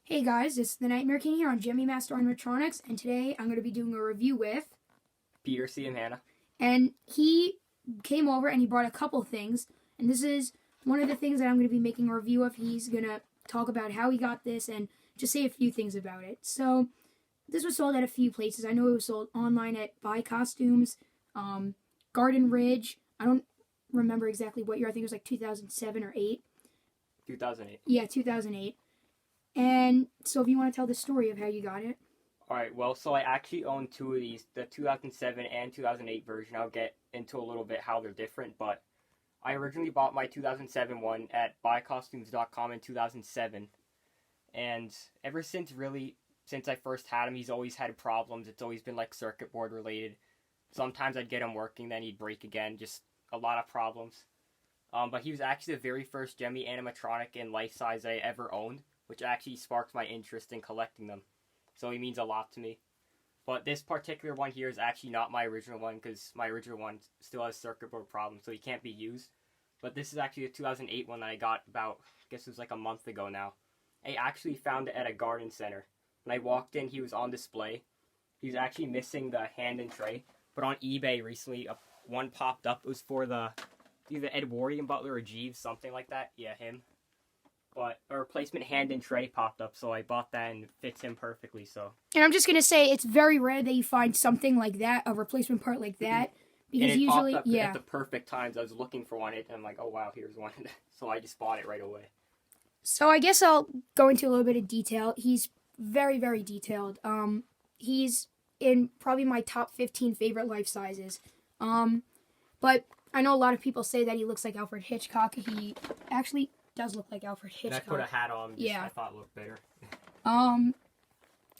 Hey guys, this is the Nightmare King here on Gemmy Master Animatronics, and today I'm going to be doing a review with Peter, C, and Hannah. And he came over and he brought a couple things, and this is one of the things that I'm going to be making a review of. He's going to talk about how he got this and just say a few things about it. So, this was sold at a few places. I know it was sold online at Buy Costumes, Garden Ridge. I don't remember exactly what year. I think it was like 2007 or 8. 2008. Yeah, 2008. And so if you want to tell the story of how you got it. Alright, well, so I actually own two of these, the 2007 and 2008 version. I'll get into a little bit how they're different, but I originally bought my 2007 one at buycostumes.com in 2007. And ever since I first had him, he's always had problems. It's always been like circuit board related. Sometimes I'd get him working, then he'd break again. Just a lot of problems. But he was actually the very first Gemmy animatronic in life size I ever owned, which actually sparked my interest in collecting them. So he means a lot to me. But this particular one here is actually not my original one, because my original one still has circuit board problems, so he can't be used. But this is actually a 2008 one that I got about, I guess it was like a month ago now. I actually found it at a garden center. When I walked in, he was on display. He was actually missing the hand and tray. But on eBay recently, one popped up. It was for either Edwardian Butler or Jeeves, something like that. Yeah, him. But a replacement hand and tray popped up, so I bought that and it fits him perfectly. So. And I'm just going to say it's very rare that you find something like that, a replacement part like that. Because and it usually, popped up yeah. at the perfect times. I was looking for one, and I'm like, oh wow, here's one. So I just bought it right away. So I guess I'll go into a little bit of detail. He's very, very detailed. He's in probably my top 15 favorite life sizes. But I know a lot of people say that he looks like Alfred Hitchcock. He actually does look like Alfred Hitchcock. And I put a hat on. Yeah. I thought it looked better.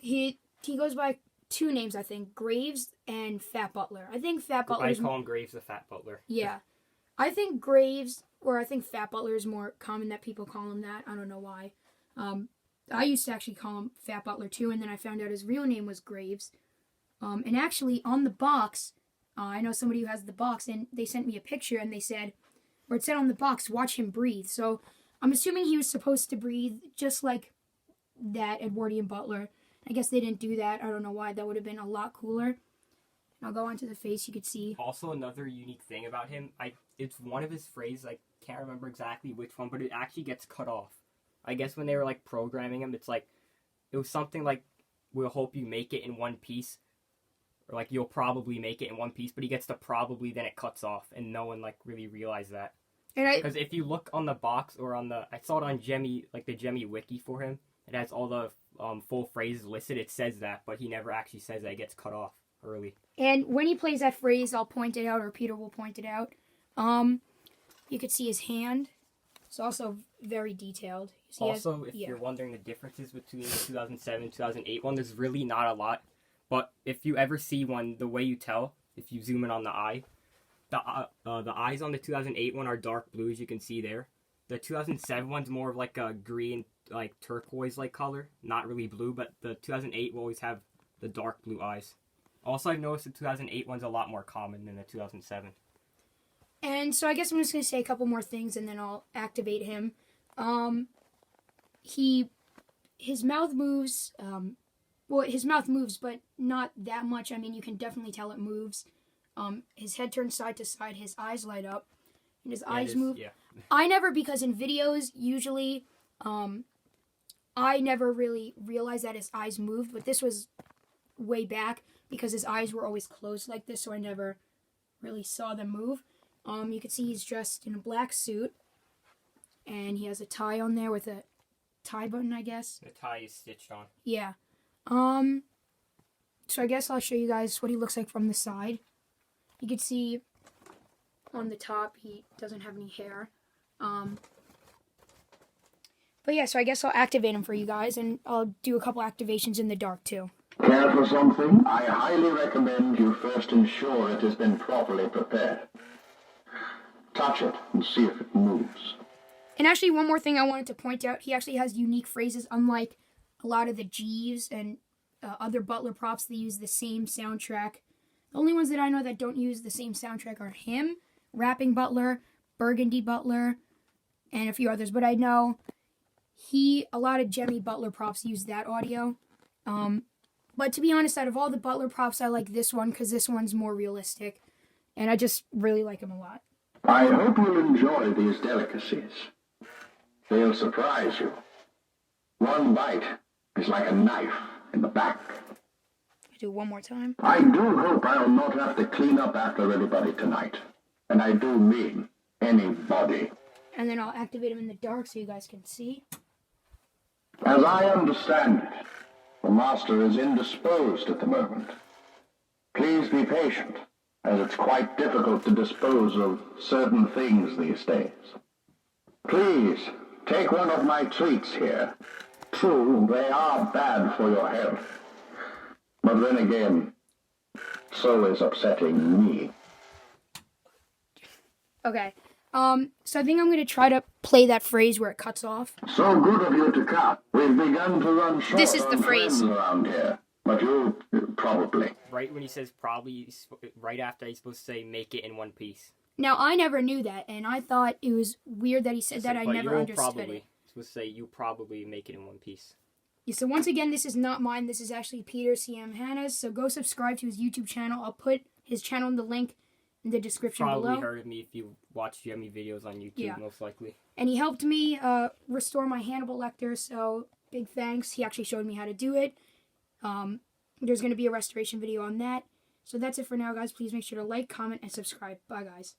He goes by two names, I think, Graves and Fat Butler. I think Fat Butler. I call him Graves the Fat Butler. Yeah, I think Graves, or I think Fat Butler is more common that people call him that. I don't know why. I used to actually call him Fat Butler too, and then I found out his real name was Graves. And actually on the box, I know somebody who has the box, and they sent me a picture, and they said, or it said on the box, "Watch him breathe." So I'm assuming he was supposed to breathe just like that Edwardian Butler. I guess they didn't do that. I don't know why. That would have been a lot cooler. And I'll go onto the face. You could see. Also, another unique thing about him, it's one of his phrases. I can't remember exactly which one, but it actually gets cut off. I guess when they were like programming him, it was something like, "We'll hope you make it in one piece," or like, "You'll probably make it in one piece." But he gets the probably, then it cuts off, and no one like really realized that. Because if you look on the box or I saw it on Gemmy, like the Gemmy wiki for him. It has all the full phrases listed. It says that, but he never actually says that. It gets cut off early. And when he plays that phrase, I'll point it out, or Peter will point it out. You could see his hand. It's also very detailed. If you're wondering the differences between the 2007 and 2008 one, there's really not a lot. But if you ever see one, the way you tell, if you zoom in on the eye, the eyes on the 2008 one are dark blue, as you can see there. The 2007 one's more of like a green, like turquoise-like color. Not really blue, but the 2008 will always have the dark blue eyes. Also, I've noticed the 2008 one's a lot more common than the 2007. And so I guess I'm just going to say a couple more things, and then I'll activate him. His mouth moves. His mouth moves, but not that much. I mean, you can definitely tell it moves. His head turns side to side. His eyes light up. And his eyes move. Yeah. I never, because in videos, usually, I never really realized that his eyes moved, but this was way back, because his eyes were always closed like this, so I never really saw them move. You can see he's dressed in a black suit, and he has a tie on there with a tie button, I guess. The tie is stitched on. Yeah. So I guess I'll show you guys what he looks like from the side. You can see on the top, he doesn't have any hair. But yeah, so I guess I'll activate him for you guys, and I'll do a couple activations in the dark too. Care for something? I highly recommend you first ensure it has been properly prepared. Touch it and see if it moves. And actually, one more thing I wanted to point out, he actually has unique phrases, unlike a lot of the Jeeves and other Butler props. They use the same soundtrack. The only ones that I know that don't use the same soundtrack are him, Rapping Butler, Burgundy Butler, and a few others. But I know a lot of Gemmy Butler props use that audio. But to be honest, out of all the Butler props, I like this one because this one's more realistic. And I just really like him a lot. I hope you'll enjoy these delicacies. They'll surprise you. One bite is like a knife in the back. Do one more time. I do hope I'll not have to clean up after anybody tonight. And I do mean anybody. And then I'll activate him in the dark so you guys can see. As I understand it, the master is indisposed at the moment. Please be patient, as it's quite difficult to dispose of certain things these days. Please, take one of my treats here. True, they are bad for your health. But then again, so is upsetting me. Okay. So I think I'm going to try to play that phrase where it cuts off. So good of you to come. We've begun to run short This is the on phrase. friends around here. But you, probably. Right when he says probably, right after he's supposed to say make it in one piece. Now, I never knew that, and I thought it was weird that he said that. I But never you'll understood probably, it. supposed to say you probably make it in one piece. Yeah, so once again, this is not mine. This is actually Peter C.M. Hanna's. So go subscribe to his YouTube channel. I'll put his channel in the link in the description Probably below. heard of me if you watch Gemmy videos on YouTube, Yeah. most likely. And he helped me restore my Hannibal Lecter, so big thanks. He actually showed me how to do it. There's going to be a restoration video on that. So that's it for now, guys. Please make sure to like, comment, and subscribe. Bye, guys.